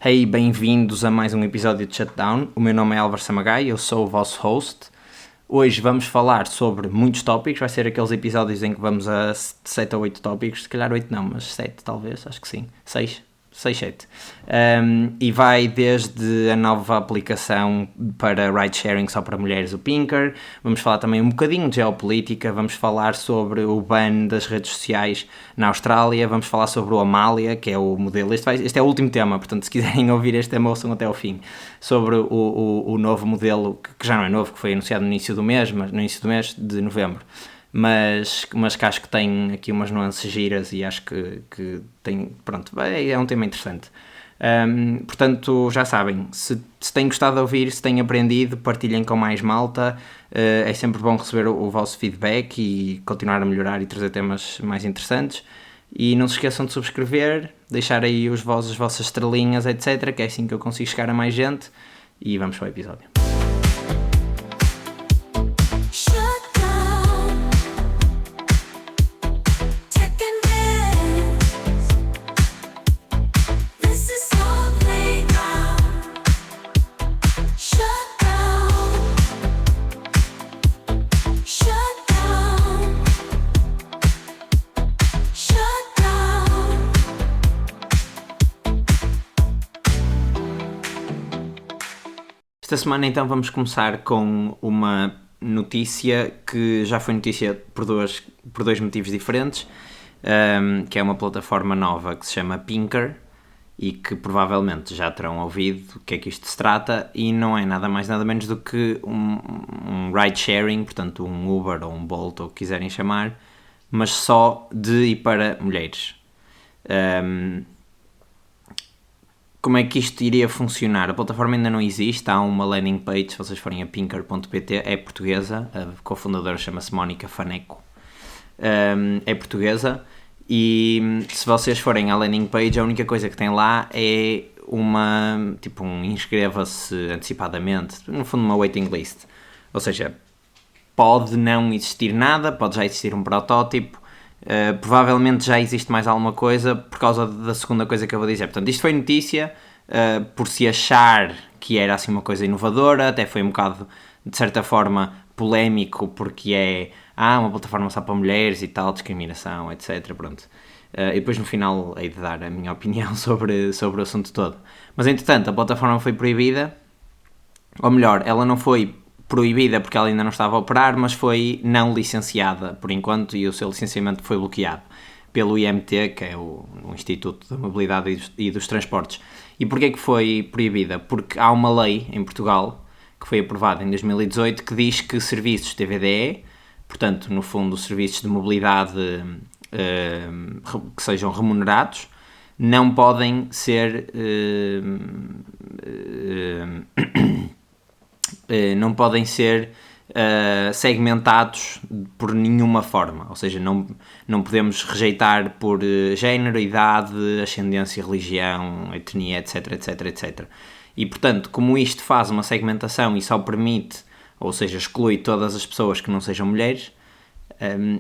Hey, bem-vindos a mais um episódio de Shutdown. O meu nome é Álvaro Samagai, eu sou o vosso host. Hoje vamos falar sobre muitos tópicos, vai ser aqueles episódios em que vamos a 7 ou 8 tópicos, se calhar 8 não, mas 7 talvez, acho que sim, 6, 7. E vai desde a nova aplicação para ride-sharing só para mulheres, o Pinker, vamos falar também um bocadinho de geopolítica, vamos falar sobre o ban das redes sociais na Austrália, vamos falar sobre o Amália, que é o modelo, este é o último tema, portanto se quiserem ouvir este tema ouçam até ao fim, sobre o novo modelo, que já não é novo, que foi anunciado no início do mês de novembro. Mas que acho que tem aqui umas nuances giras e acho que tem, pronto, é um tema interessante. Portanto, já sabem, se têm gostado de ouvir, se têm aprendido, partilhem com mais malta, é sempre bom receber o vosso feedback e continuar a melhorar e trazer temas mais interessantes. E não se esqueçam de subscrever, deixar aí as vossas estrelinhas, etc, que é assim que eu consigo chegar a mais gente. E vamos para o episódio. Esta semana então vamos começar com uma notícia que já foi notícia por dois motivos diferentes, que é uma plataforma nova que se chama Pinker e que provavelmente já terão ouvido o que é que isto se trata, e não é nada mais nada menos do que um ride sharing, portanto um Uber ou um Bolt ou o que quiserem chamar, mas só de e para mulheres. Como é que isto iria funcionar? A plataforma ainda não existe, há uma landing page, se vocês forem a pinker.pt, é portuguesa, a cofundadora chama-se Mónica Faneco, é portuguesa, e se vocês forem à landing page, a única coisa que tem lá é inscreva-se antecipadamente, no fundo uma waiting list, ou seja, pode não existir nada, pode já existir um protótipo, provavelmente já existe mais alguma coisa por causa da segunda coisa que eu vou dizer. Portanto, isto foi notícia por se achar que era assim uma coisa inovadora, até foi um bocado, de certa forma, polémico, porque é uma plataforma só para mulheres e tal, discriminação, etc. Pronto. E depois no final hei de dar a minha opinião sobre o assunto todo. Mas entretanto, a plataforma foi proibida, ou melhor, ela não foi proibida porque ela ainda não estava a operar, mas foi não licenciada por enquanto, e o seu licenciamento foi bloqueado pelo IMT, que é o Instituto da Mobilidade e dos Transportes. E porquê que foi proibida? Porque há uma lei em Portugal, que foi aprovada em 2018, que diz que serviços TVDE, portanto, no fundo, serviços de mobilidade que sejam remunerados, não podem ser segmentados por nenhuma forma, ou seja, não podemos rejeitar por género, idade, ascendência, religião, etnia, etc, etc, etc. E, portanto, como isto faz uma segmentação e só permite, ou seja, exclui todas as pessoas que não sejam mulheres,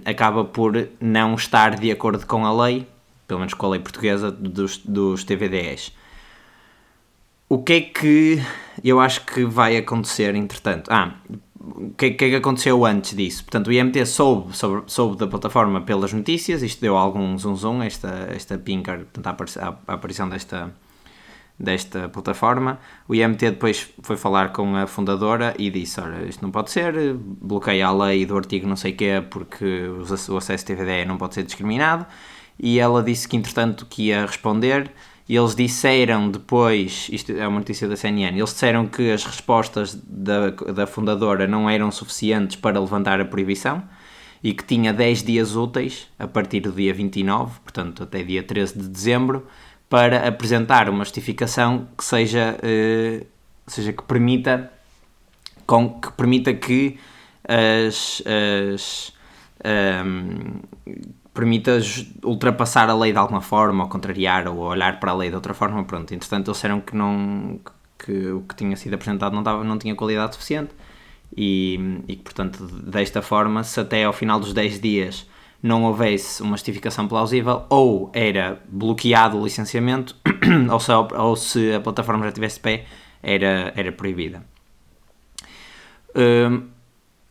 acaba por não estar de acordo com a lei, pelo menos com a lei portuguesa, dos TVDEs. O que é que eu acho que vai acontecer entretanto? O que é que aconteceu antes disso? Portanto, o IMT soube da plataforma pelas notícias, isto deu algum zoom, esta Pinker, portanto, a aparição desta plataforma. O IMT depois foi falar com a fundadora e disse, olha, isto não pode ser, bloqueia a lei do artigo não sei o quê, porque o acesso TVDE não pode ser discriminado, e ela disse que entretanto que ia responder. E eles disseram depois, isto é uma notícia da CNN, eles disseram que as respostas da fundadora não eram suficientes para levantar a proibição e que tinha 10 dias úteis, a partir do dia 29, portanto até dia 13 de dezembro, para apresentar uma justificação que permita que permita ultrapassar a lei de alguma forma, ou contrariar, ou olhar para a lei de outra forma. Pronto, entretanto eles disseram que o que tinha sido apresentado não tinha qualidade suficiente e que, portanto, desta forma, se até ao final dos 10 dias não houvesse uma justificação plausível, ou era bloqueado o licenciamento, ou se a plataforma já tivesse de pé, era proibida.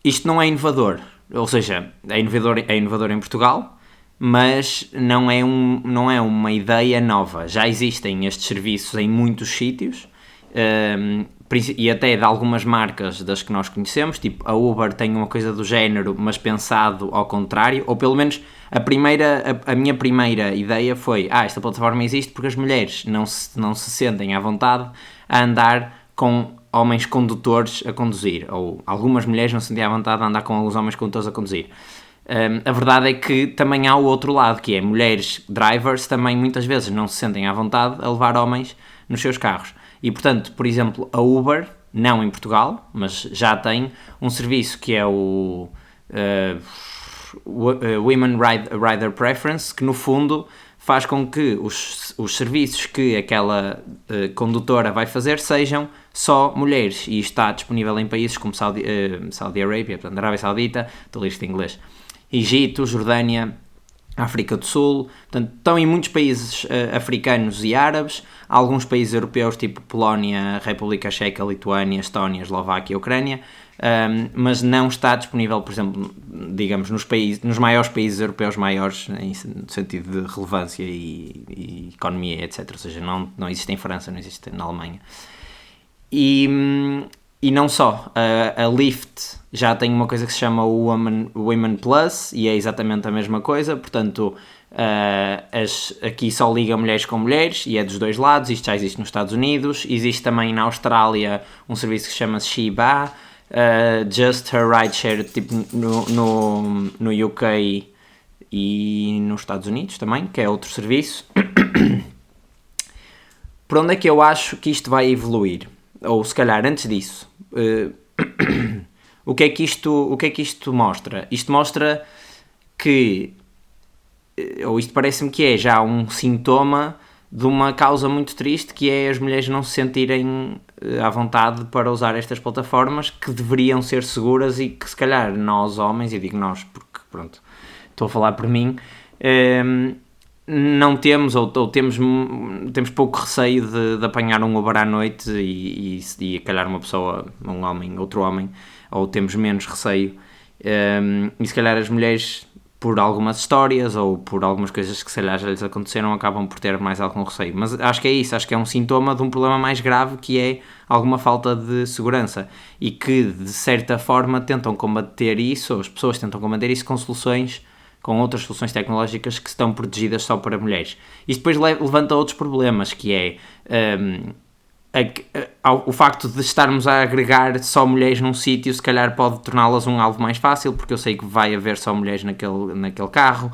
Isto não é inovador, ou seja, é inovador em Portugal, mas não é uma ideia nova. Já existem estes serviços em muitos sítios, e até de algumas marcas das que nós conhecemos, tipo a Uber tem uma coisa do género, mas pensado ao contrário, ou pelo menos a minha primeira ideia foi, esta plataforma existe porque as mulheres não se sentem à vontade a andar com homens condutores a conduzir, ou algumas mulheres não se sentem à vontade a andar com os homens condutores a conduzir. A verdade é que também há o outro lado, que é mulheres drivers também muitas vezes não se sentem à vontade a levar homens nos seus carros. E, portanto, por exemplo, a Uber, não em Portugal, mas já tem um serviço que é o Women Rider Preference, que no fundo faz com que os serviços que aquela condutora vai fazer sejam só mulheres. E isto está disponível em países como Saudi Arabia, portanto, Arábia Saudita, estou a ler isto em inglês, Egito, Jordânia, África do Sul, portanto, estão em muitos países africanos e árabes, alguns países europeus tipo Polónia, República Checa, Lituânia, Estónia, Eslováquia, Ucrânia, mas não está disponível, por exemplo, digamos, nos maiores países europeus maiores, no sentido de relevância e economia, etc. Ou seja, não existe em França, não existe na Alemanha. E não só, a Lyft já tem uma coisa que se chama o Women Plus e é exatamente a mesma coisa, portanto aqui só liga mulheres com mulheres e é dos dois lados. Isto já existe nos Estados Unidos, existe também na Austrália um serviço que se chama Shiba, Just Her Rideshare, tipo no UK e nos Estados Unidos também, que é outro serviço. Por onde é que eu acho que isto vai evoluir? Ou se calhar antes disso, o que é que isto mostra? Isto mostra que, ou isto parece-me que é já um sintoma de uma causa muito triste, que é as mulheres não se sentirem à vontade para usar estas plataformas que deveriam ser seguras e que se calhar nós homens, e digo nós porque pronto, estou a falar por mim, não temos, ou temos pouco receio de apanhar um Uber à noite e calhar uma pessoa, um homem, outro homem, ou temos menos receio, e se calhar as mulheres, por algumas histórias ou por algumas coisas que se calhar já lhes aconteceram, acabam por ter mais algum receio. Mas acho que é isso, acho que é um sintoma de um problema mais grave, que é alguma falta de segurança, e que de certa forma tentam combater isso, ou as pessoas tentam combater isso com outras soluções tecnológicas que estão protegidas só para mulheres. Isto depois levanta outros problemas, que é o facto de estarmos a agregar só mulheres num sítio, se calhar pode torná-las um alvo mais fácil, porque eu sei que vai haver só mulheres naquele carro.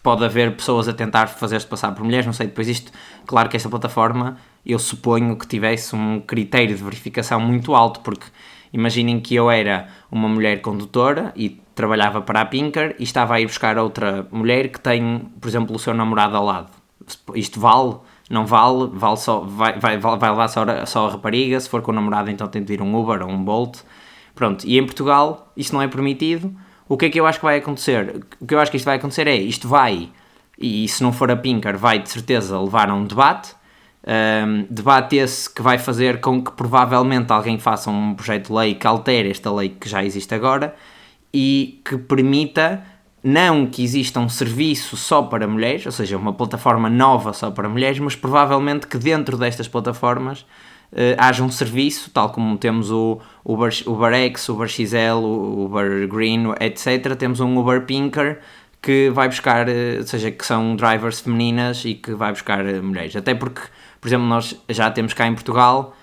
Pode haver pessoas a tentar fazer-se passar por mulheres, não sei, depois isto, claro que esta plataforma, eu suponho que tivesse um critério de verificação muito alto, porque imaginem que eu era uma mulher condutora e trabalhava para a Pinker e estava a ir buscar outra mulher que tem, por exemplo, o seu namorado ao lado. Isto vale? Não vale? Vai levar só a rapariga? Se for com o namorado, então tem de ir um Uber ou um Bolt. Pronto, e em Portugal isto não é permitido. O que é que eu acho que vai acontecer? O que eu acho que isto vai acontecer é, isto vai, e se não for a Pinker, vai de certeza levar a um debate. Debate esse que vai fazer com que provavelmente alguém faça um projeto de lei que altere esta lei que já existe agora e que permita não que exista um serviço só para mulheres, ou seja, uma plataforma nova só para mulheres, mas provavelmente que dentro destas plataformas haja um serviço, tal como temos o UberX, o UberXL, o Uber Green, etc. Temos um Uber Pinker que vai buscar, ou seja, que são drivers femininas e que vai buscar mulheres. Até porque, por exemplo, nós já temos cá em Portugal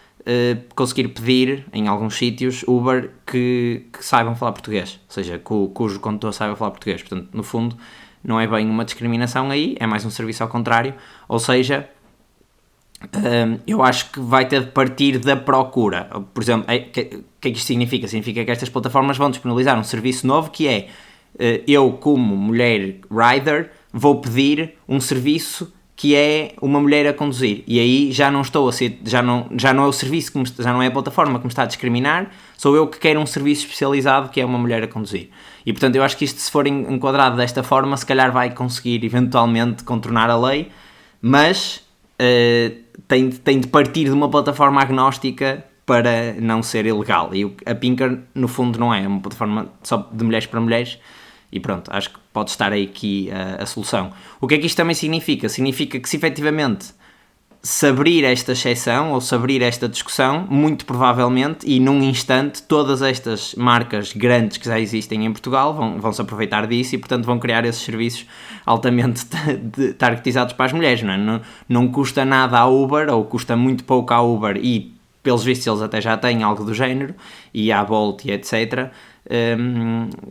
conseguir pedir, em alguns sítios, Uber que saibam falar português, ou seja, cujo condutor saiba falar português. Portanto, no fundo, não é bem uma discriminação aí, é mais um serviço ao contrário. Ou seja, eu acho que vai ter de partir da procura. Por exemplo, o que é que isto significa? Significa que estas plataformas vão disponibilizar um serviço novo que é, eu como mulher rider vou pedir um serviço que é uma mulher a conduzir, e aí já não estou a ser, já não é o serviço já não é a plataforma que me está a discriminar, sou eu que quero um serviço especializado que é uma mulher a conduzir. E portanto eu acho que isto, se for enquadrado desta forma, se calhar vai conseguir eventualmente contornar a lei, mas tem de partir de uma plataforma agnóstica para não ser ilegal. E a Pinker, no fundo, não é uma plataforma só de mulheres para mulheres. E pronto, acho que pode estar aí aqui a solução. O que é que isto também significa? Significa que, se efetivamente se abrir esta exceção ou se abrir esta discussão, muito provavelmente e num instante, todas estas marcas grandes que já existem em Portugal vão se aproveitar disso e, portanto, vão criar esses serviços altamente targetizados para as mulheres. Não custa nada à Uber, ou custa muito pouco à Uber, e pelos vistos eles até já têm algo do género, e à Bolt e etc.,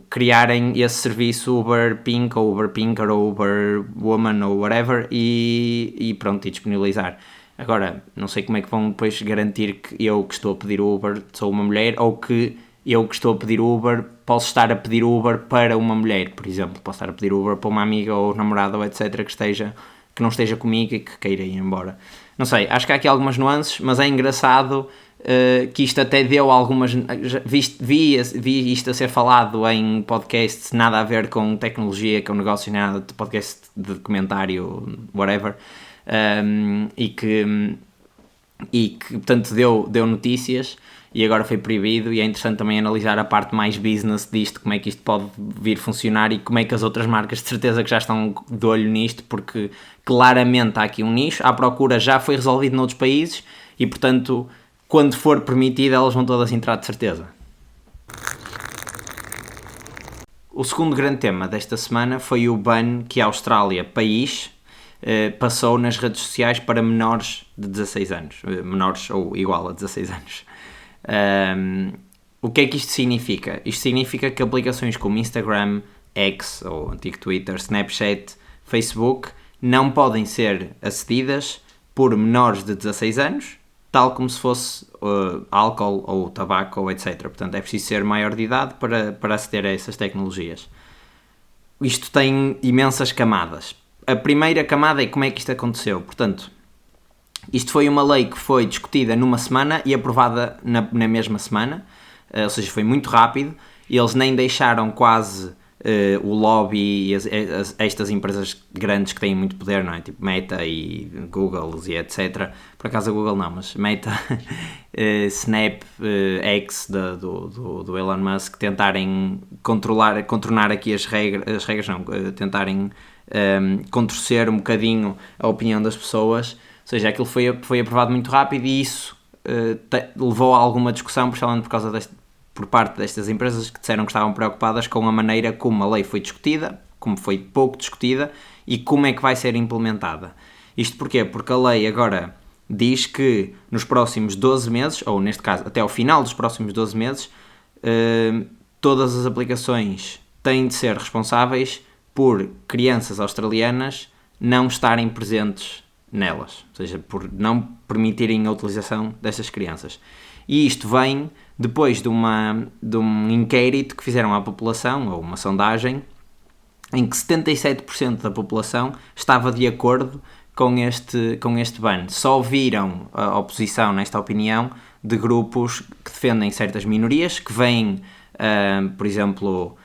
criarem esse serviço Uber Pink ou Uber Pinker ou Uber Woman ou whatever e pronto, e disponibilizar. Agora, não sei como é que vão depois garantir que eu que estou a pedir Uber sou uma mulher, ou que eu que estou a pedir Uber posso estar a pedir Uber para uma mulher, por exemplo. Posso estar a pedir Uber para uma amiga ou namorada ou etc. que não esteja comigo e que queira ir embora. Não sei, acho que há aqui algumas nuances, mas é engraçado que isto até deu algumas... Vi isto a ser falado em podcasts, nada a ver com tecnologia, com negócios, nada, de podcast de documentário, whatever, e que portanto deu notícias, e agora foi proibido, e é interessante também analisar a parte mais business disto, como é que isto pode vir funcionar e como é que as outras marcas de certeza que já estão de olho nisto, porque claramente há aqui um nicho, a procura já foi resolvido noutros países e, portanto, quando for permitido, elas vão todas entrar de certeza. O segundo grande tema desta semana foi o ban que a Austrália, país, passou nas redes sociais para menores de 16 anos. Menores ou igual a 16 anos. O que é que isto significa? Isto significa que aplicações como Instagram, X, ou antigo Twitter, Snapchat, Facebook, não podem ser acedidas por menores de 16 anos, tal como se fosse álcool ou tabaco ou etc. Portanto, é preciso ser maior de idade para aceder a essas tecnologias. Isto tem imensas camadas. A primeira camada é como é que isto aconteceu. Portanto, isto foi uma lei que foi discutida numa semana e aprovada na mesma semana, ou seja, foi muito rápido. Eles nem deixaram quase o lobby e estas empresas grandes que têm muito poder, não é? Tipo Meta e Google e etc. Por acaso a Google não, mas Meta, Snap, X do Elon Musk, tentarem contornar aqui as regras não, tentarem contorcer um bocadinho a opinião das pessoas. Ou seja, aquilo foi aprovado muito rápido e isso levou a alguma discussão, principalmente por parte destas empresas que disseram que estavam preocupadas com a maneira como a lei foi discutida, como foi pouco discutida e como é que vai ser implementada. Isto porquê? Porque a lei agora diz que nos próximos 12 meses, ou neste caso até ao final dos próximos 12 meses, todas as aplicações têm de ser responsáveis por crianças australianas não estarem presentes nelas, ou seja, por não permitirem a utilização dessas crianças. E isto vem depois de um inquérito que fizeram à população, ou uma sondagem, em que 77% da população estava de acordo com este ban. Só viram a oposição, nesta opinião, de grupos que defendem certas minorias, que veem, por exemplo,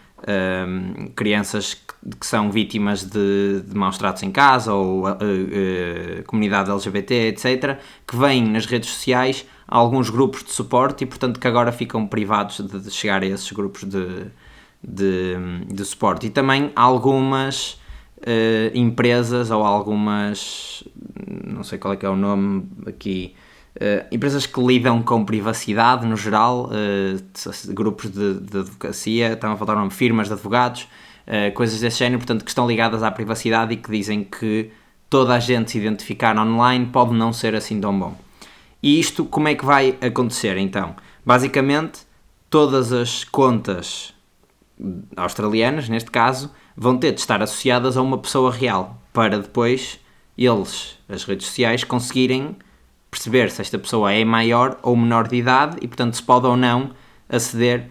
crianças que são vítimas de maus tratos em casa, ou comunidade LGBT, etc., que veem nas redes sociais alguns grupos de suporte e, portanto, que agora ficam privados de chegar a esses grupos de suporte. E também algumas empresas ou algumas, não sei qual é que é o nome aqui, empresas que lidam com privacidade no geral, grupos de advocacia, estão a faltar o nome, firmas de advogados, coisas desse género, portanto, que estão ligadas à privacidade e que dizem que toda a gente se identificar online pode não ser assim tão bom. E isto como é que vai acontecer então? Basicamente, todas as contas australianas, neste caso, vão ter de estar associadas a uma pessoa real, para depois eles, as redes sociais, conseguirem perceber se esta pessoa é maior ou menor de idade e, portanto, se pode ou não aceder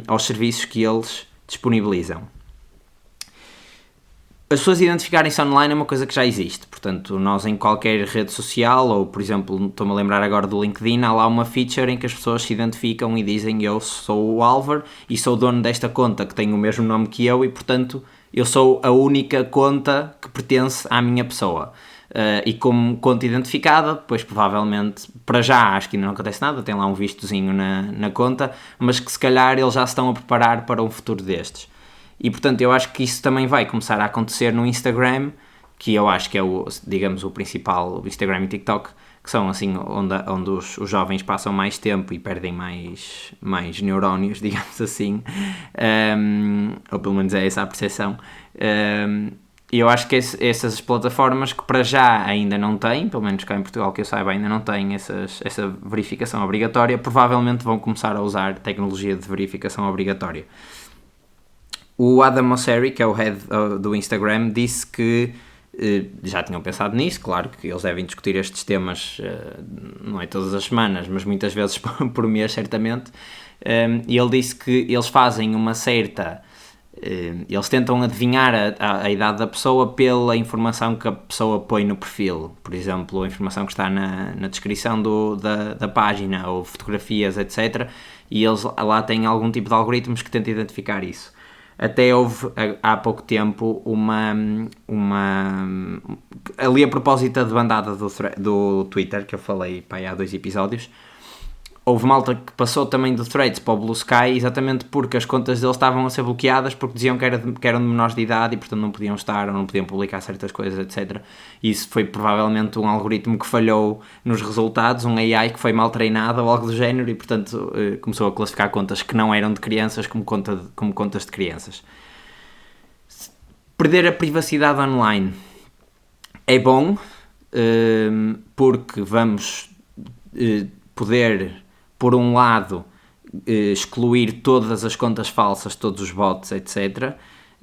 aos serviços que eles disponibilizam. as pessoas identificarem-se online é uma coisa que já existe, portanto, nós em qualquer rede social, ou por exemplo, estou-me a lembrar agora do LinkedIn, há lá uma feature em que as pessoas se identificam e dizem eu sou o Álvaro e sou dono desta conta que tem o mesmo nome que eu e, portanto, eu sou a única conta que pertence à minha pessoa. E como conta identificada, depois provavelmente, para já acho que ainda não acontece nada, tem lá um vistozinho na conta, mas que se calhar eles já se estão a preparar para um futuro destes. E portanto eu acho que isso também vai começar a acontecer no Instagram, que eu acho que é digamos, o principal, o Instagram e TikTok, que são assim onde os jovens passam mais tempo e perdem mais neurónios, digamos assim, ou pelo menos é essa a percepção. E eu acho que essas plataformas que para já ainda não têm, pelo menos cá em Portugal que eu saiba ainda não têm essa verificação obrigatória, provavelmente vão começar a usar tecnologia de verificação obrigatória. O Adam Mosseri, que é o head do Instagram, disse que já tinham pensado nisso, claro que eles devem discutir estes temas, não é todas as semanas, mas muitas vezes por mês, certamente, e ele disse que eles fazem uma certa... eles tentam adivinhar a idade da pessoa pela informação que a pessoa põe no perfil, por exemplo, a informação que está na descrição da página, ou fotografias, etc. E eles lá têm algum tipo de algoritmos que tentam identificar isso. Até houve há pouco tempo ali a propósito da bandada do Twitter, que eu falei há 2 episódios, houve malta que passou também do Threads para o Blue Sky exatamente porque as contas deles estavam a ser bloqueadas porque diziam que eram de menores de idade e portanto não podiam estar ou não podiam publicar certas coisas, etc. E isso foi provavelmente um algoritmo que falhou nos resultados, um AI que foi mal treinado ou algo do género e portanto começou a classificar contas que não eram de crianças como contas de crianças. Perder a privacidade online é bom porque vamos poder, por um lado, excluir todas as contas falsas, todos os bots, etc.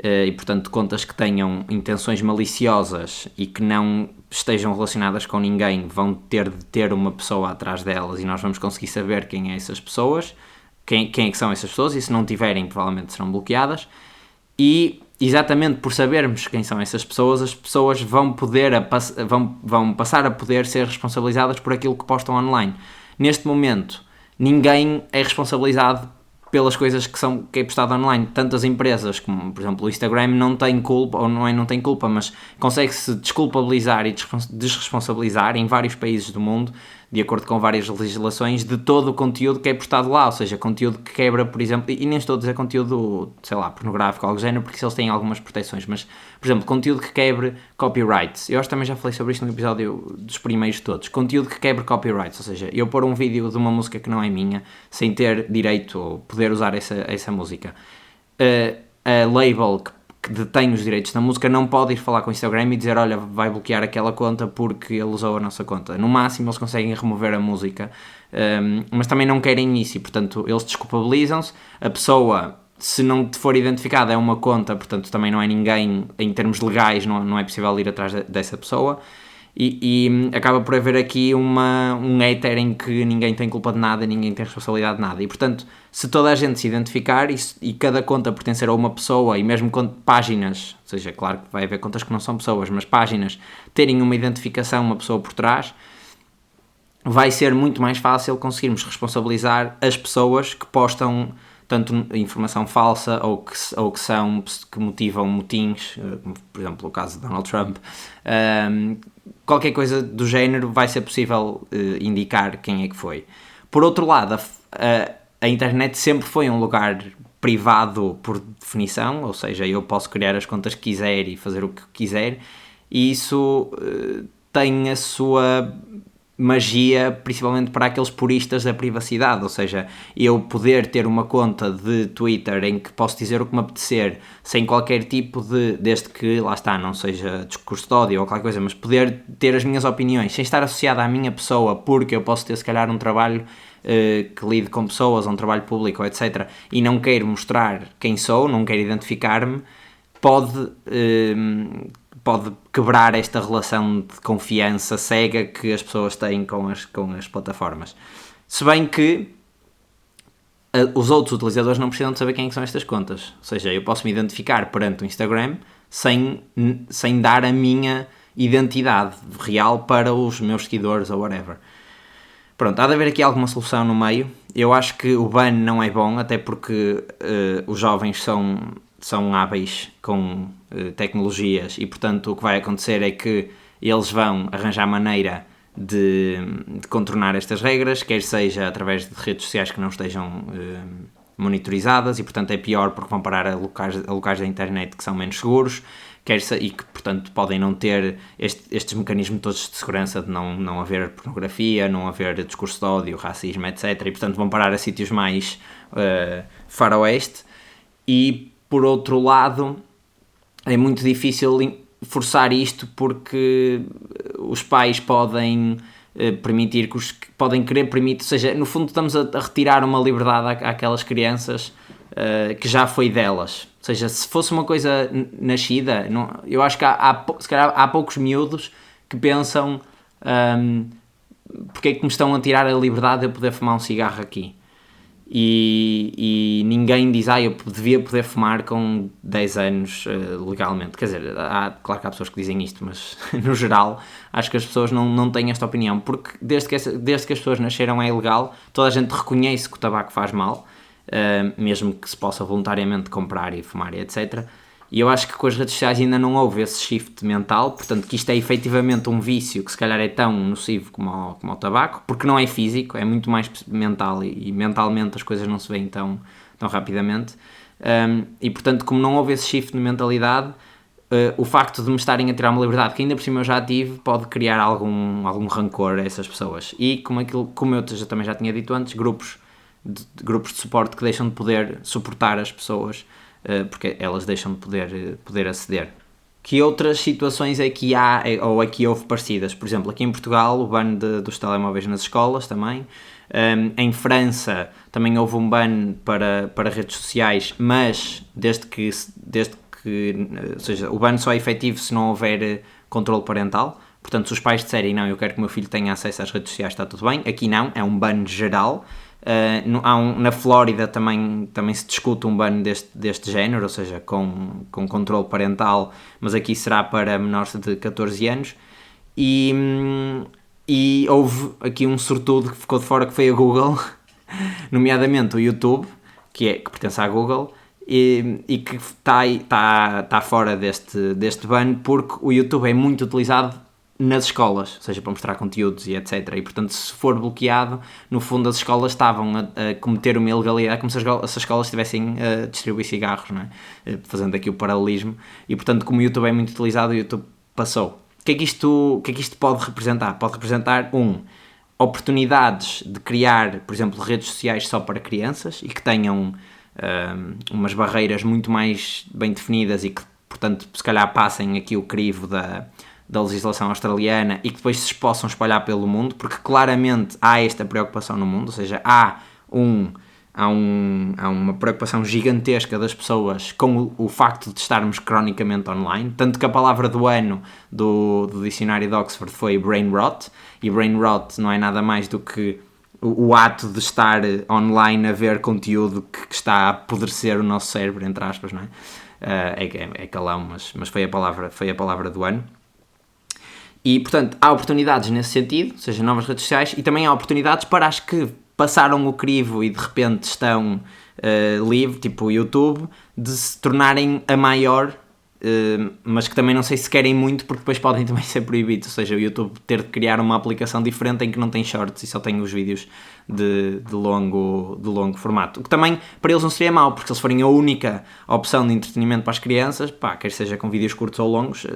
E, portanto, contas que tenham intenções maliciosas e que não estejam relacionadas com ninguém vão ter de ter uma pessoa atrás delas e nós vamos conseguir saber quem é essas pessoas, quem é que são essas pessoas, e se não tiverem, provavelmente serão bloqueadas. E, exatamente por sabermos quem são essas pessoas, as pessoas vão passar a poder ser responsabilizadas por aquilo que postam online. Neste momento, ninguém é responsabilizado pelas coisas que é postado online. Tantas empresas como, por exemplo, o Instagram não tem culpa, ou não tem culpa, mas consegue-se desculpabilizar e desresponsabilizar em vários países do mundo, de acordo com várias legislações, de todo o conteúdo que é postado lá, ou seja, conteúdo que quebra, por exemplo, e nem estou a dizer conteúdo, sei lá, pornográfico ou algo do género, porque eles têm algumas proteções, mas, por exemplo, conteúdo que quebre copyrights. Eu acho que também já falei sobre isto no episódio dos primeiros todos. Conteúdo que quebre copyrights, ou seja, eu pôr um vídeo de uma música que não é minha, sem ter direito ou poder usar essa música. A label que detém os direitos da música não pode ir falar com o Instagram e dizer, olha, vai bloquear aquela conta porque ele usou a nossa conta. No máximo eles conseguem remover a música, mas também não querem isso e, portanto, eles desculpabilizam-se. A pessoa, se não for identificada, é uma conta, portanto também não é ninguém, em termos legais não é possível ir atrás dessa pessoa. E acaba por haver aqui um éter em que ninguém tem culpa de nada, ninguém tem responsabilidade de nada. E, portanto, se toda a gente se identificar e cada conta pertencer a uma pessoa, e mesmo páginas, ou seja, claro que vai haver contas que não são pessoas, mas páginas terem uma identificação, uma pessoa por trás, vai ser muito mais fácil conseguirmos responsabilizar as pessoas que postam tanto informação falsa ou que motivam motins, como por exemplo o caso de Donald Trump. Qualquer coisa do género vai ser possível indicar quem é que foi. Por outro lado, a internet sempre foi um lugar privado por definição, ou seja, eu posso criar as contas que quiser e fazer o que quiser, e isso tem a sua magia, principalmente para aqueles puristas da privacidade, ou seja, eu poder ter uma conta de Twitter em que posso dizer o que me apetecer, sem qualquer tipo desde que, lá está, não seja discurso de ódio ou qualquer coisa, mas poder ter as minhas opiniões, sem estar associada à minha pessoa, porque eu posso ter se calhar um trabalho que lide com pessoas, um trabalho público, etc., e não quero mostrar quem sou, não quero identificar-me, pode quebrar esta relação de confiança cega que as pessoas têm com as plataformas. Se bem que os outros utilizadores não precisam de saber quem são estas contas. Ou seja, eu posso me identificar perante o Instagram sem dar a minha identidade real para os meus seguidores ou whatever. Pronto, há de haver aqui alguma solução no meio. Eu acho que o ban não é bom, até porque os jovens são hábeis com tecnologias e, portanto, o que vai acontecer é que eles vão arranjar maneira de contornar estas regras, quer seja através de redes sociais que não estejam monitorizadas e, portanto, é pior porque vão parar a locais da internet que são menos seguros, e que, portanto, podem não ter estes mecanismos todos de segurança de não haver pornografia, não haver discurso de ódio, racismo, etc. E, portanto, vão parar a sítios mais faroeste. E, por outro lado, é muito difícil forçar isto porque os pais podem permitir, podem querer permitir, ou seja, no fundo estamos a retirar uma liberdade àquelas crianças que já foi delas. Ou seja, se fosse uma coisa nascida, eu acho que se calhar há poucos miúdos que pensam porque é que me estão a tirar a liberdade de eu poder fumar um cigarro aqui. E ninguém diz, eu devia poder fumar com 10 anos legalmente. Quer dizer, claro que há pessoas que dizem isto, mas no geral acho que as pessoas não têm esta opinião, porque desde que as pessoas nasceram é ilegal, toda a gente reconhece que o tabaco faz mal, mesmo que se possa voluntariamente comprar e fumar e etc. E eu acho que com as redes sociais ainda não houve esse shift mental, portanto que isto é efetivamente um vício que se calhar é tão nocivo como o tabaco, porque não é físico, é muito mais mental e mentalmente as coisas não se veem tão rapidamente. E portanto, como não houve esse shift de mentalidade, o facto de me estarem a tirar uma liberdade que ainda por cima eu já tive, pode criar algum rancor a essas pessoas. E como eu também já tinha dito antes, grupos de suporte que deixam de poder suportar as pessoas, porque elas deixam de poder aceder. Que outras situações é que há, ou é que houve parecidas? Por exemplo, aqui em Portugal, o ban dos telemóveis nas escolas também. Em França também houve um ban para redes sociais, mas desde que, ou seja, o ban só é efetivo se não houver controle parental. Portanto, se os pais disserem, não, eu quero que o meu filho tenha acesso às redes sociais, está tudo bem. Aqui não, é um ban geral. Na Flórida também se discute um ban deste género, ou seja, com controle parental, mas aqui será para menores de 14 anos. E houve aqui um sortudo que ficou de fora, que foi a Google, nomeadamente o YouTube, que pertence à Google, e que está fora deste ban, porque o YouTube é muito utilizado nas escolas, ou seja, para mostrar conteúdos e etc. E, portanto, se for bloqueado, no fundo as escolas estavam a cometer uma ilegalidade, como se as escolas estivessem a distribuir cigarros, não é? Fazendo aqui o paralelismo. E, portanto, como o YouTube é muito utilizado, o YouTube passou. O que é que isto pode representar? Pode representar, oportunidades de criar, por exemplo, redes sociais só para crianças e que tenham umas barreiras muito mais bem definidas e que, portanto, se calhar passem aqui o crivo da legislação australiana e que depois se possam espalhar pelo mundo, porque claramente há esta preocupação no mundo, ou seja, há uma preocupação gigantesca das pessoas com o facto de estarmos cronicamente online, tanto que a palavra do ano do dicionário de Oxford foi brain rot, e brain rot não é nada mais do que o ato de estar online a ver conteúdo que está a apodrecer o nosso cérebro, entre aspas, não é? É calão, mas foi a palavra do ano. E, portanto, há oportunidades nesse sentido, ou seja, novas redes sociais, e também há oportunidades para as que passaram o crivo e de repente estão livre, tipo o YouTube, de se tornarem a maior, mas que também não sei se querem muito, porque depois podem também ser proibidos, ou seja, o YouTube ter de criar uma aplicação diferente em que não tem shorts e só tem os vídeos de longo formato, o que também para eles não seria mau, porque se eles forem a única opção de entretenimento para as crianças, quer seja com vídeos curtos ou longos,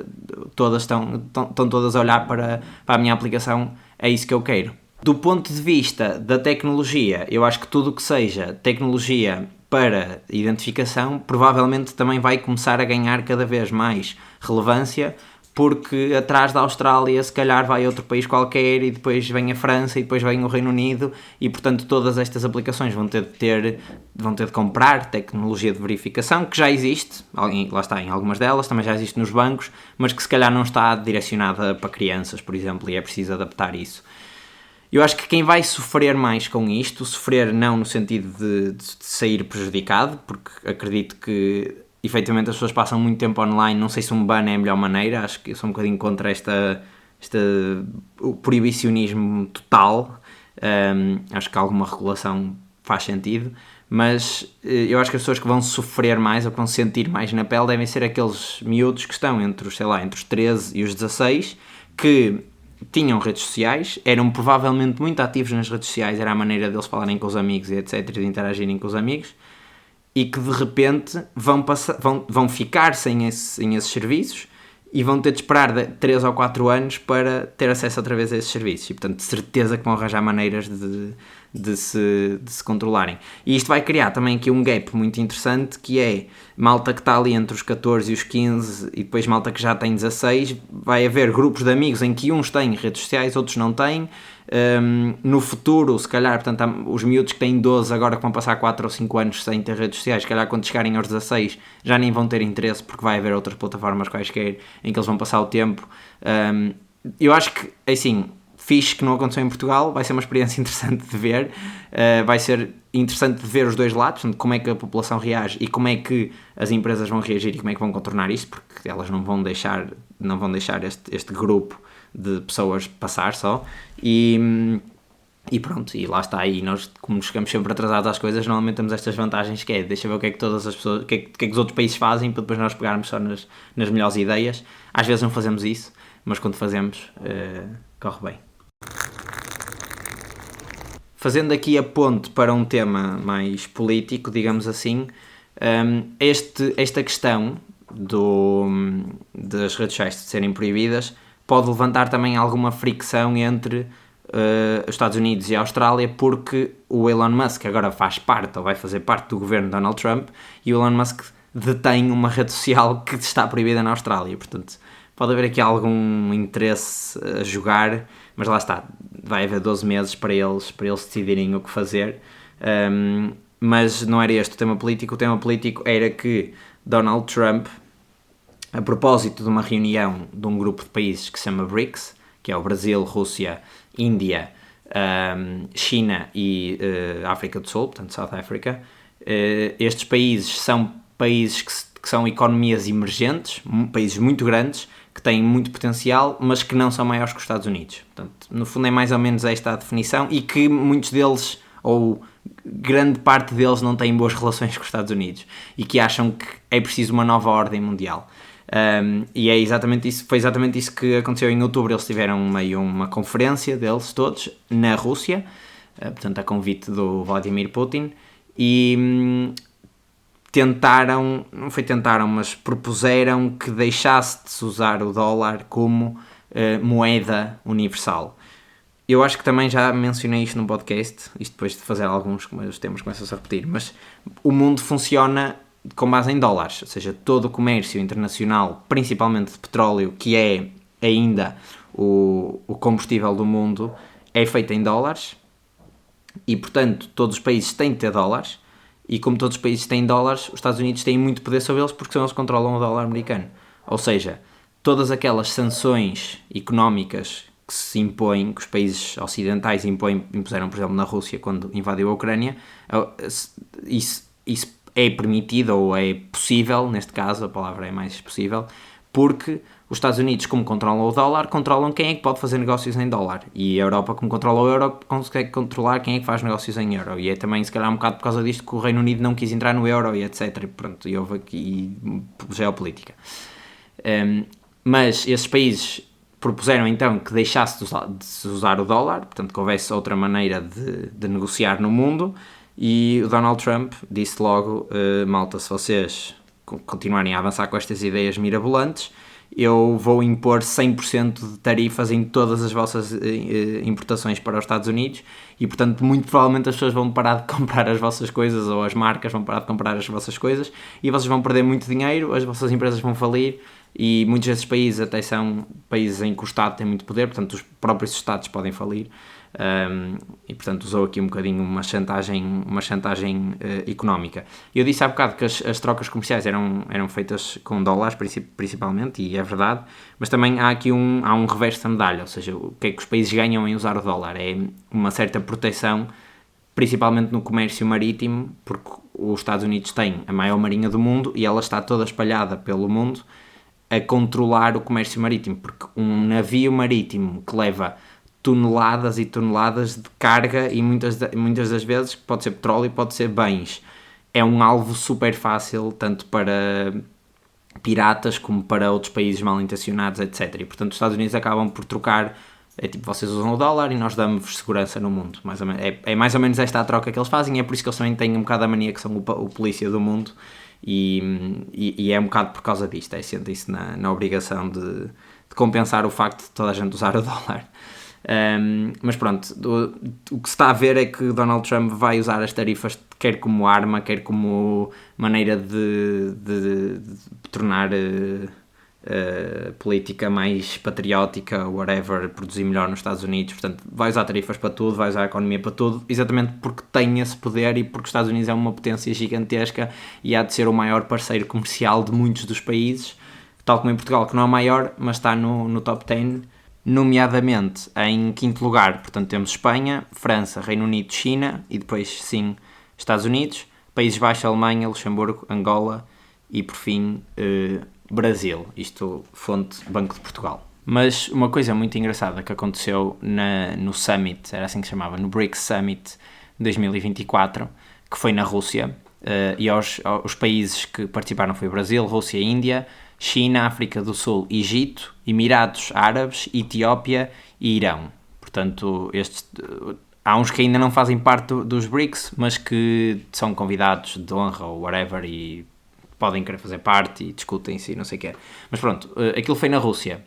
todas estão todas a olhar para a minha aplicação, é isso que eu quero. Do ponto de vista da tecnologia, eu acho que tudo o que seja tecnologia para identificação provavelmente também vai começar a ganhar cada vez mais relevância, porque atrás da Austrália se calhar vai outro país qualquer e depois vem a França e depois vem o Reino Unido e, portanto, todas estas aplicações vão ter de comprar tecnologia de verificação que já existe, lá está, em algumas delas também já existe nos bancos, mas que se calhar não está direcionada para crianças, por exemplo, e é preciso adaptar isso. Eu acho que quem vai sofrer mais com isto, sofrer não no sentido de sair prejudicado, porque acredito que efetivamente as pessoas passam muito tempo online. Não sei se um ban é a melhor maneira, acho que eu sou um bocadinho contra o proibicionismo total. Acho que alguma regulação faz sentido, mas eu acho que as pessoas que vão sofrer mais ou que vão sentir mais na pele devem ser aqueles miúdos que estão entre os 13 e os 16, que tinham redes sociais, eram provavelmente muito ativos nas redes sociais, era a maneira deles falarem com os amigos e etc, de interagirem com os amigos, e que de repente vão ficar sem esses serviços e vão ter de esperar 3 ou 4 anos para ter acesso outra vez a esses serviços. E, portanto, de certeza que vão arranjar maneiras de se controlarem. E isto vai criar também aqui um gap muito interessante, que é malta que está ali entre os 14 e os 15 e depois malta que já tem 16. Vai haver grupos de amigos em que uns têm redes sociais, outros não têm. No futuro, se calhar, portanto, os miúdos que têm 12 agora que vão passar 4 ou 5 anos sem ter redes sociais, se calhar quando chegarem aos 16 já nem vão ter interesse, porque vai haver outras plataformas quaisquer em que eles vão passar o tempo. Eu acho que, assim, fixe que não aconteceu em Portugal, vai ser uma experiência interessante de ver, vai ser interessante de ver os dois lados, portanto, como é que a população reage e como é que as empresas vão reagir e como é que vão contornar isto, porque elas não vão deixar este grupo de pessoas passar só. E pronto, e lá está. Aí nós, como chegamos sempre atrasados às coisas, normalmente temos estas vantagens, que é deixa ver o que é que todas as pessoas, o que é que os outros países fazem, para depois nós pegarmos só nas melhores ideias. Às vezes não fazemos isso, mas quando fazemos, corre bem. Fazendo aqui a ponte para um tema mais político, digamos assim, esta questão das redes sociais de serem proibidas pode levantar também alguma fricção entre os Estados Unidos e a Austrália, porque o Elon Musk agora faz parte, ou vai fazer parte do governo de Donald Trump, e o Elon Musk detém uma rede social que está proibida na Austrália. Portanto, pode haver aqui algum interesse a jogar, mas lá está, vai haver 12 meses para eles decidirem o que fazer. Mas não era este o tema político era que Donald Trump, a propósito de uma reunião de um grupo de países que se chama BRICS, que é o Brasil, Rússia, Índia, China e África do Sul, portanto South Africa, estes países são países que são economias emergentes, países muito grandes, que têm muito potencial, mas que não são maiores que os Estados Unidos. Portanto, no fundo é mais ou menos esta a definição, e que muitos deles, ou grande parte deles, não têm boas relações com os Estados Unidos e que acham que é preciso uma nova ordem mundial. E é exatamente isso, foi exatamente isso que aconteceu em outubro. Eles tiveram meio uma conferência deles todos na Rússia, portanto a convite do Vladimir Putin, e mas propuseram que deixasse de se usar o dólar como moeda universal. Eu acho que também já mencionei isto no podcast, isto depois de fazer alguns, como os temas começam-se a repetir, mas o mundo funciona com base em dólares, ou seja, todo o comércio internacional, principalmente de petróleo, que é ainda o combustível do mundo, é feito em dólares, e portanto todos os países têm de ter dólares, e como todos os países têm dólares, os Estados Unidos têm muito poder sobre eles, porque são eles que controlam o dólar americano. Ou seja, todas aquelas sanções económicas que se impõem, que os países ocidentais impuseram, por exemplo, na Rússia quando invadiu a Ucrânia, isso é permitido, ou é possível, neste caso a palavra é mais possível, porque os Estados Unidos, como controlam o dólar, controlam quem é que pode fazer negócios em dólar, e a Europa, como controla o euro, consegue controlar quem é que faz negócios em euro, e é também se calhar um bocado por causa disto que o Reino Unido não quis entrar no euro e etc, e houve aqui geopolítica. Mas esses países propuseram então que deixasse de se usar o dólar, portanto que houvesse outra maneira de negociar no mundo, e o Donald Trump disse logo, malta, se vocês continuarem a avançar com estas ideias mirabolantes, eu vou impor 100% de tarifas em todas as vossas importações para os Estados Unidos, e portanto muito provavelmente as pessoas vão parar de comprar as vossas coisas, ou as marcas vão parar de comprar as vossas coisas, e vocês vão perder muito dinheiro, as vossas empresas vão falir, e muitos desses países até são países em que o Estado tem muito poder, portanto os próprios Estados podem falir. E portanto usou aqui um bocadinho uma chantagem económica. Eu disse há bocado que as trocas comerciais eram feitas com dólares principalmente, e é verdade, mas também há aqui um reverso da medalha, ou seja, o que é que os países ganham em usar o dólar? É uma certa proteção, principalmente no comércio marítimo, porque os Estados Unidos têm a maior marinha do mundo e ela está toda espalhada pelo mundo a controlar o comércio marítimo, porque um navio marítimo que leva toneladas e toneladas de carga e muitas das vezes pode ser petróleo e pode ser bens, é um alvo super fácil tanto para piratas como para outros países mal intencionados, etc. E portanto os Estados Unidos acabam por trocar, é tipo, vocês usam o dólar e nós damos segurança no mundo, mais ou menos. É mais ou menos esta a troca que eles fazem, e é por isso que eles também têm um bocado a mania que são o polícia do mundo, e é um bocado por causa disto, sentem-se na obrigação de compensar o facto de toda a gente usar o dólar. Mas pronto, o que se está a ver é que Donald Trump vai usar as tarifas quer como arma, quer como maneira de tornar a política mais patriótica, whatever, produzir melhor nos Estados Unidos. Portanto, vai usar tarifas para tudo, vai usar a economia para tudo, exatamente porque tem esse poder e porque os Estados Unidos é uma potência gigantesca e há de ser o maior parceiro comercial de muitos dos países, tal como em Portugal, que não é o maior, mas está no top 10, nomeadamente em quinto lugar. Portanto, temos Espanha, França, Reino Unido, China e depois, sim, Estados Unidos, Países Baixos, Alemanha, Luxemburgo, Angola e, por fim, Brasil. Isto, fonte Banco de Portugal. Mas uma coisa muito engraçada que aconteceu no Summit, era assim que se chamava, no BRICS Summit 2024, que foi na Rússia, e os países que participaram foi Brasil, Rússia, Índia, China, África do Sul, Egito, Emirados Árabes, Etiópia e Irão. Portanto, há uns que ainda não fazem parte dos BRICS, mas que são convidados de honra ou whatever e podem querer fazer parte e discutem-se e não sei o quê. Mas pronto, aquilo foi na Rússia.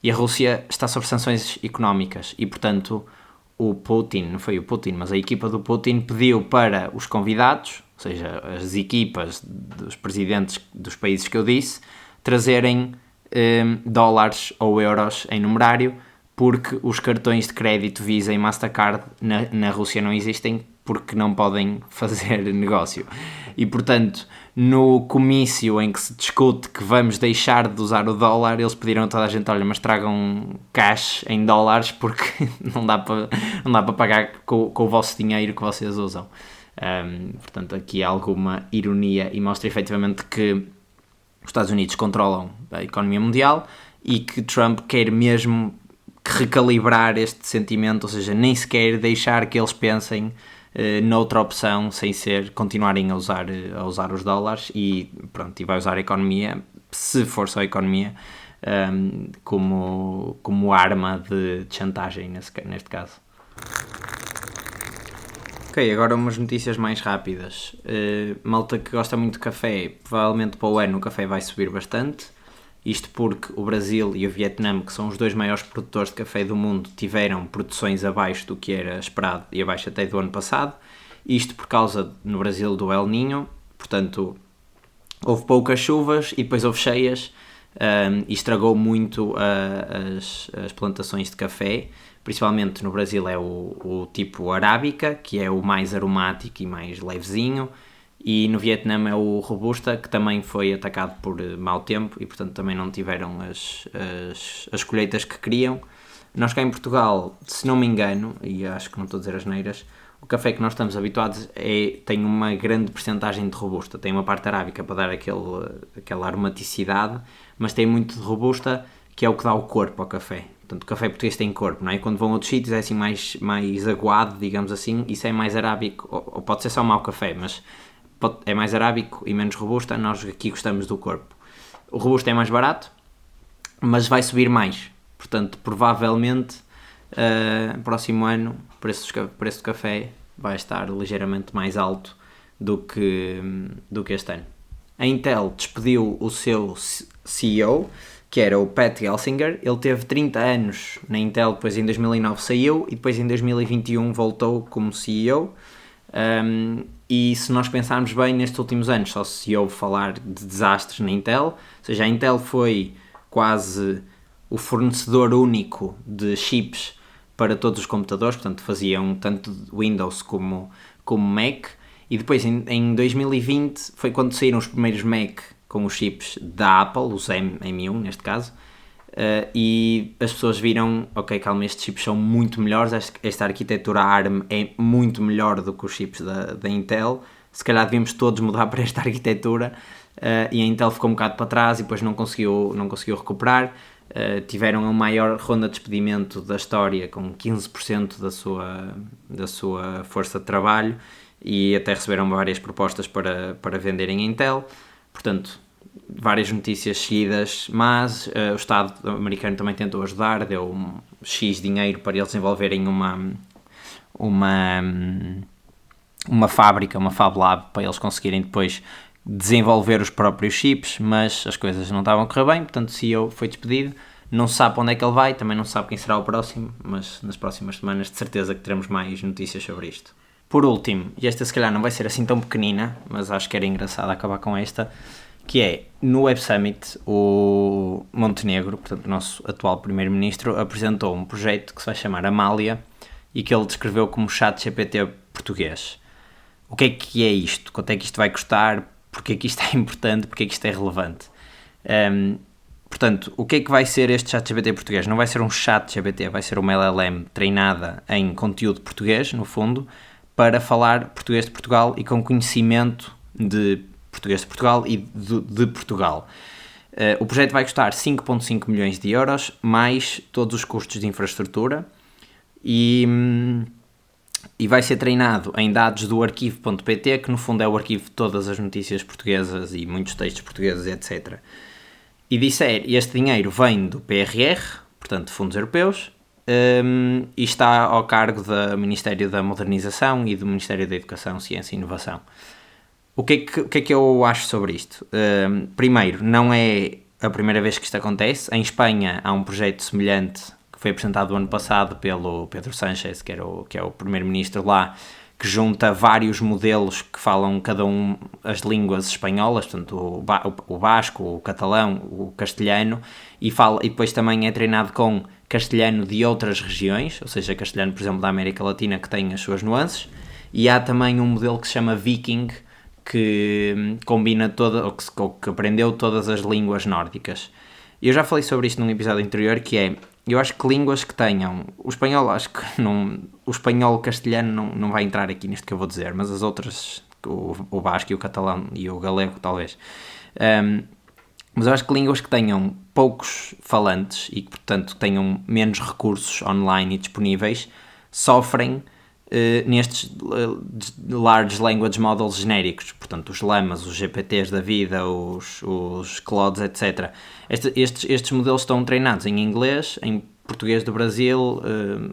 E a Rússia está sob sanções económicas e, portanto, o Putin, não foi o Putin, mas a equipa do Putin pediu para os convidados, ou seja, as equipas dos presidentes dos países que eu disse, trazerem dólares ou euros em numerário, porque os cartões de crédito Visa e Mastercard na Rússia não existem, porque não podem fazer negócio. E, portanto, no comício em que se discute que vamos deixar de usar o dólar, eles pediram a toda a gente, olha, mas tragam cash em dólares, porque não dá para pagar com o vosso dinheiro que vocês usam. Portanto, aqui há alguma ironia e mostra efetivamente que os Estados Unidos controlam a economia mundial e que Trump quer mesmo recalibrar este sentimento, ou seja, nem sequer deixar que eles pensem noutra opção sem ser continuarem a usar os dólares e pronto, e vai usar a economia, se for só a economia, como arma de chantagem neste caso. Ok, agora umas notícias mais rápidas. Malta que gosta muito de café, provavelmente para o ano o café vai subir bastante. Isto porque o Brasil e o Vietnã, que são os dois maiores produtores de café do mundo, tiveram produções abaixo do que era esperado e abaixo até do ano passado. Isto por causa, no Brasil, do El Niño. Portanto, houve poucas chuvas e depois houve cheias e estragou muito as plantações de café. Principalmente no Brasil é o tipo Arábica, que é o mais aromático e mais levezinho. E no Vietnã é o Robusta, que também foi atacado por mau tempo e, portanto, também não tiveram as colheitas que queriam. Nós cá em Portugal, se não me engano, e acho que não estou a dizer asneiras, o café que nós estamos habituados tem uma grande percentagem de Robusta. Tem uma parte arábica para dar aquela aromaticidade, mas tem muito de Robusta, que é o que dá o corpo ao café. Portanto, o café português tem corpo, não é? Quando vão a outros sítios é assim mais aguado, digamos assim, isso é mais arábico, ou pode ser só mau café, mas é mais arábico e menos robusta. Nós aqui gostamos do corpo. O robusto é mais barato, mas vai subir mais. Portanto, provavelmente, próximo ano, o preço do café vai estar ligeiramente mais alto do que este ano. A Intel despediu o seu CEO, que era o Pat Gelsinger. Ele teve 30 anos na Intel, depois em 2009 saiu e depois em 2021 voltou como CEO. E se nós pensarmos bem, nestes últimos anos só se ouve falar de desastres na Intel, ou seja, a Intel foi quase o fornecedor único de chips para todos os computadores, portanto faziam tanto Windows como Mac, e depois em 2020 foi quando saíram os primeiros Mac com os chips da Apple, os M1 neste caso, e as pessoas viram, ok, calma, estes chips são muito melhores, esta arquitetura ARM é muito melhor do que os chips da Intel, se calhar devíamos todos mudar para esta arquitetura, e a Intel ficou um bocado para trás e depois não conseguiu recuperar. Tiveram a maior ronda de despedimento da história, com 15% da sua força de trabalho, e até receberam várias propostas para venderem a Intel. Portanto, várias notícias seguidas, mas o Estado americano também tentou ajudar, deu X dinheiro para eles desenvolverem uma fábrica, uma Fab Lab, para eles conseguirem depois desenvolver os próprios chips, mas as coisas não estavam a correr bem, portanto o CEO foi despedido. Não se sabe para onde é que ele vai, também não se sabe quem será o próximo, mas nas próximas semanas de certeza que teremos mais notícias sobre isto. Por último, e esta se calhar não vai ser assim tão pequenina, mas acho que era engraçado acabar com esta, que é, no Web Summit, o Montenegro, portanto o nosso atual primeiro-ministro, apresentou um projeto que se vai chamar Amália e que ele descreveu como ChatGPT português. O que é isto? Quanto é que isto vai custar? Porquê é que isto é importante? Porquê é que isto é relevante? Portanto, o que é que vai ser este ChatGPT português? Não vai ser um ChatGPT, vai ser uma LLM treinada em conteúdo português, no fundo, para falar português de Portugal e com conhecimento de português de Portugal e de Portugal. O projeto vai custar 5,5 milhões de euros, mais todos os custos de infraestrutura, e vai ser treinado em dados do arquivo.pt, que no fundo é o arquivo de todas as notícias portuguesas e muitos textos portugueses, etc. E este dinheiro vem do PRR, portanto, fundos europeus, e está ao cargo do Ministério da Modernização e do Ministério da Educação, Ciência e Inovação. O que é que eu acho sobre isto? Primeiro, não é a primeira vez que isto acontece. Em Espanha há um projeto semelhante que foi apresentado o ano passado pelo Pedro Sánchez, que é o primeiro-ministro lá, que junta vários modelos que falam cada um as línguas espanholas, portanto o basco, o catalão, o castelhano, e depois também é treinado com castelhano de outras regiões, ou seja, castelhano, por exemplo, da América Latina, que tem as suas nuances, e há também um modelo que se chama Viking, que combina ou que aprendeu todas as línguas nórdicas. Eu já falei sobre isto num episódio anterior, que é, eu acho que línguas que tenham, o espanhol acho que não, o espanhol castelhano não vai entrar aqui nisto que eu vou dizer, mas as outras, o basco e o catalão e o galego talvez, mas eu acho que línguas que tenham poucos falantes e que portanto tenham menos recursos online e disponíveis, sofrem nestes Large Language Models genéricos, portanto os Llamas, os GPTs da vida, os Claudes, etc. Estes modelos estão treinados em inglês, em português do Brasil,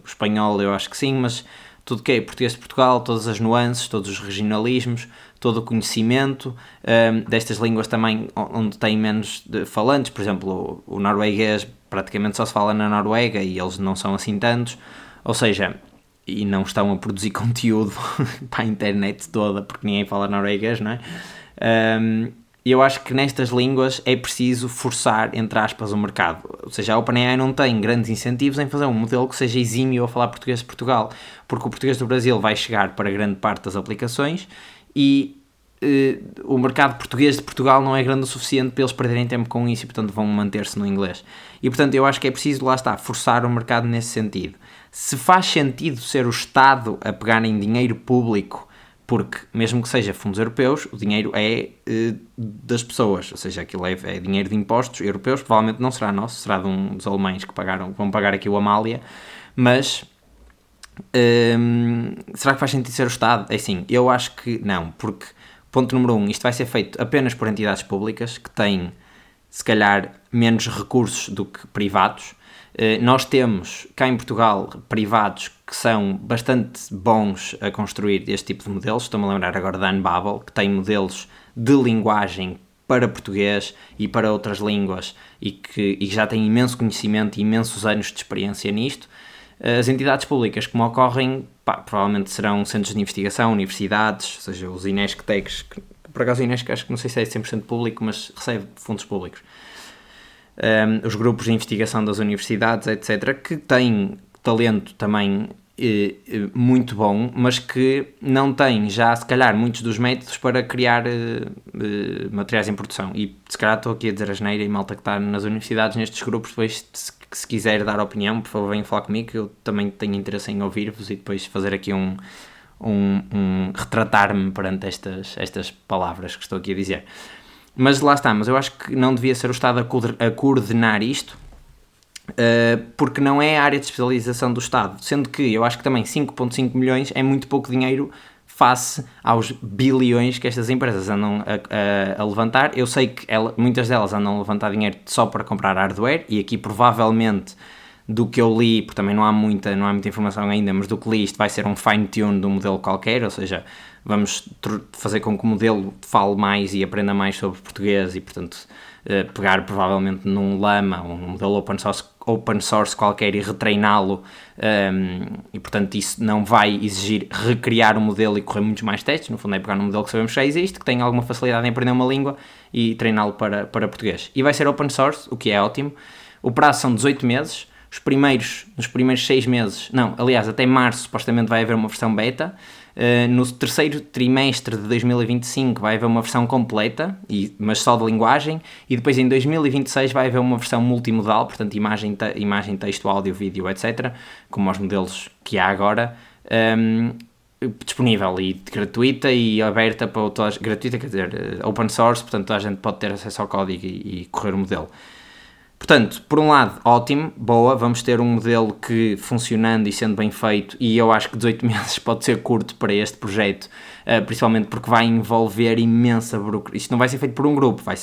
espanhol eu acho que sim, mas tudo que é português de Portugal, todas as nuances, todos os regionalismos, todo o conhecimento destas línguas também onde tem menos falantes, por exemplo o norueguês praticamente só se fala na Noruega e eles não são assim tantos, ou seja, e não estão a produzir conteúdo para a internet toda, porque ninguém fala norueguês, não é? Eu acho que nestas línguas é preciso forçar, entre aspas, o mercado. Ou seja, a OpenAI não tem grandes incentivos em fazer um modelo que seja exímio a falar português de Portugal, porque o português do Brasil vai chegar para grande parte das aplicações e o mercado português de Portugal não é grande o suficiente para eles perderem tempo com isso e, portanto, vão manter-se no inglês. E, portanto, eu acho que é preciso, lá está, forçar o mercado nesse sentido. Se faz sentido ser o Estado a pegar em dinheiro público, porque mesmo que seja fundos europeus, o dinheiro é das pessoas, ou seja, aquilo é dinheiro de impostos europeus, provavelmente não será nosso, será de um dos alemães que vão pagar aqui o Amália, mas será que faz sentido ser o Estado? É assim, eu acho que não, porque, ponto número 1, isto vai ser feito apenas por entidades públicas, que têm, se calhar, menos recursos do que privados. Nós temos cá em Portugal privados que são bastante bons a construir este tipo de modelos. Estou-me a lembrar agora da Unbabel, que tem modelos de linguagem para português e para outras línguas e que já tem imenso conhecimento e imensos anos de experiência nisto. As entidades públicas, como ocorrem, provavelmente serão centros de investigação, universidades, ou seja, os INESC-TECs, que, por acaso o INESC acho que não sei se é 100% público, mas recebe fundos públicos. Os grupos de investigação das universidades, etc., que têm talento também muito bom, mas que não têm já, se calhar, muitos dos métodos para criar materiais em produção. E, se calhar, estou aqui a dizer asneira e malta que está nas universidades, nestes grupos, depois, se quiser dar opinião, por favor, venham falar comigo, que eu também tenho interesse em ouvir-vos e depois fazer aqui retratar-me perante estas palavras que estou aqui a dizer. Mas lá está, mas eu acho que não devia ser o Estado a coordenar isto, porque não é a área de especialização do Estado, sendo que eu acho que também 5,5 milhões é muito pouco dinheiro face aos bilhões que estas empresas andam a levantar. Eu sei que muitas delas andam a levantar dinheiro só para comprar hardware, e aqui provavelmente, do que eu li, porque também não há muita informação ainda, mas do que li, isto vai ser um fine-tune de um modelo qualquer, ou seja, vamos fazer com que o modelo fale mais e aprenda mais sobre português e, portanto, pegar provavelmente num Llama, um modelo open source qualquer, e retreiná-lo, e portanto isso não vai exigir recriar o modelo e correr muitos mais testes. No fundo é pegar num modelo que sabemos que já existe, que tem alguma facilidade em aprender uma língua, e treiná-lo para português. E vai ser open source, o que é ótimo. O prazo são 18 meses. Nos primeiros 6 meses, não, aliás, até março supostamente vai haver uma versão beta. No terceiro trimestre de 2025 vai haver uma versão completa, mas só de linguagem, e depois em 2026 vai haver uma versão multimodal, portanto imagem, texto, áudio, vídeo, etc., como os modelos que há agora, disponível e gratuita e aberta para todas, gratuita, quer dizer, open source, portanto toda a gente pode ter acesso ao código e correr o modelo. Portanto, por um lado, ótimo, boa, vamos ter um modelo que, funcionando e sendo bem feito, e eu acho que 18 meses pode ser curto para este projeto, principalmente porque vai envolver imensa burocracia. Isto não vai ser feito por um grupo, de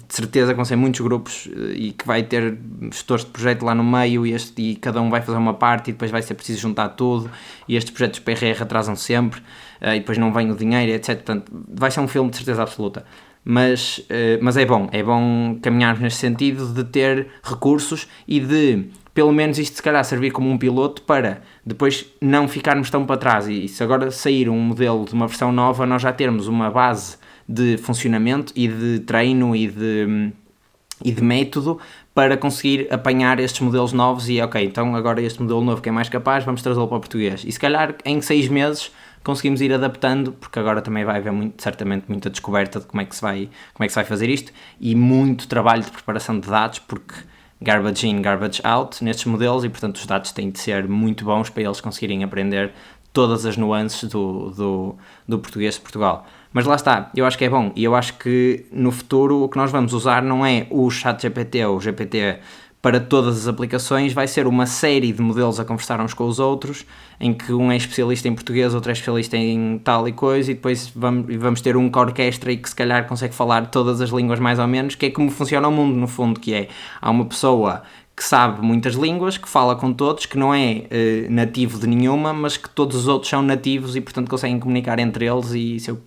certeza que vão ser muitos grupos, e que vai ter gestores de projeto lá no meio, e cada um vai fazer uma parte, e depois vai ser preciso juntar tudo, e estes projetos PRR atrasam sempre, e depois não vem o dinheiro, etc. Portanto, vai ser um filme de certeza absoluta. Mas é bom caminharmos neste sentido de ter recursos e de, pelo menos isto se calhar, servir como um piloto para depois não ficarmos tão para trás, e se agora sair um modelo de uma versão nova, nós já termos uma base de funcionamento e de treino e de método para conseguir apanhar estes modelos novos e, ok, então agora este modelo novo que é mais capaz, vamos trazê-lo para o português. E se calhar em 6 meses conseguimos ir adaptando, porque agora também vai haver certamente muita descoberta de como é que se vai fazer isto, e muito trabalho de preparação de dados, porque garbage in, garbage out nestes modelos, e portanto os dados têm de ser muito bons para eles conseguirem aprender todas as nuances do português de Portugal. Mas lá está, eu acho que é bom, e eu acho que no futuro o que nós vamos usar não é o ChatGPT ou o GPT para todas as aplicações, vai ser uma série de modelos a conversar uns com os outros, em que um é especialista em português, outro é especialista em tal e coisa, e depois vamos ter um que orquestra e que se calhar consegue falar todas as línguas mais ou menos, que é como funciona o mundo no fundo, que é, há uma pessoa que sabe muitas línguas, que fala com todos, que não é nativo de nenhuma, mas que todos os outros são nativos e portanto conseguem comunicar entre eles, e se eu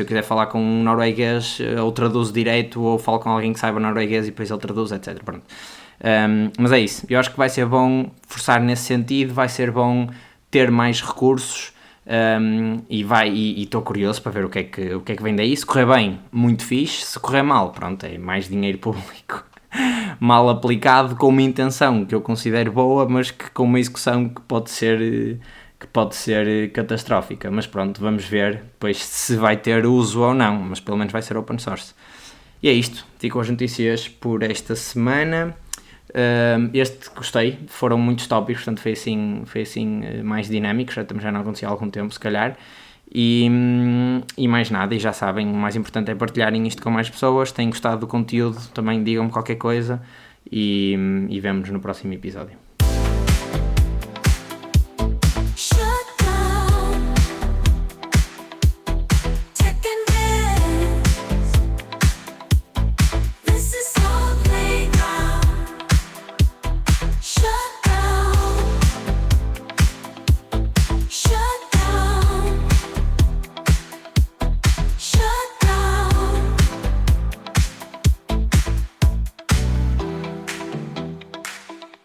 quiser falar com um norueguês, eu traduzo direito, ou falo com alguém que saiba norueguês e depois ele traduz, etc. Pronto. Mas é isso, eu acho que vai ser bom forçar nesse sentido, vai ser bom ter mais recursos, e estou curioso para ver o que é que vem daí. Se correr bem, muito fixe; se correr mal, pronto, é mais dinheiro público mal aplicado, com uma intenção que eu considero boa, mas que com uma execução que pode ser catastrófica. Mas pronto, vamos ver depois se vai ter uso ou não, mas pelo menos vai ser open source. E é isto, ficam as notícias por esta semana. Gostei, foram muitos tópicos, portanto foi assim mais dinâmico, já não acontecia há algum tempo se calhar, e mais nada, e já sabem, o mais importante é partilharem isto com mais pessoas. Se têm gostado do conteúdo, também digam-me qualquer coisa, e vemo-nos no próximo episódio.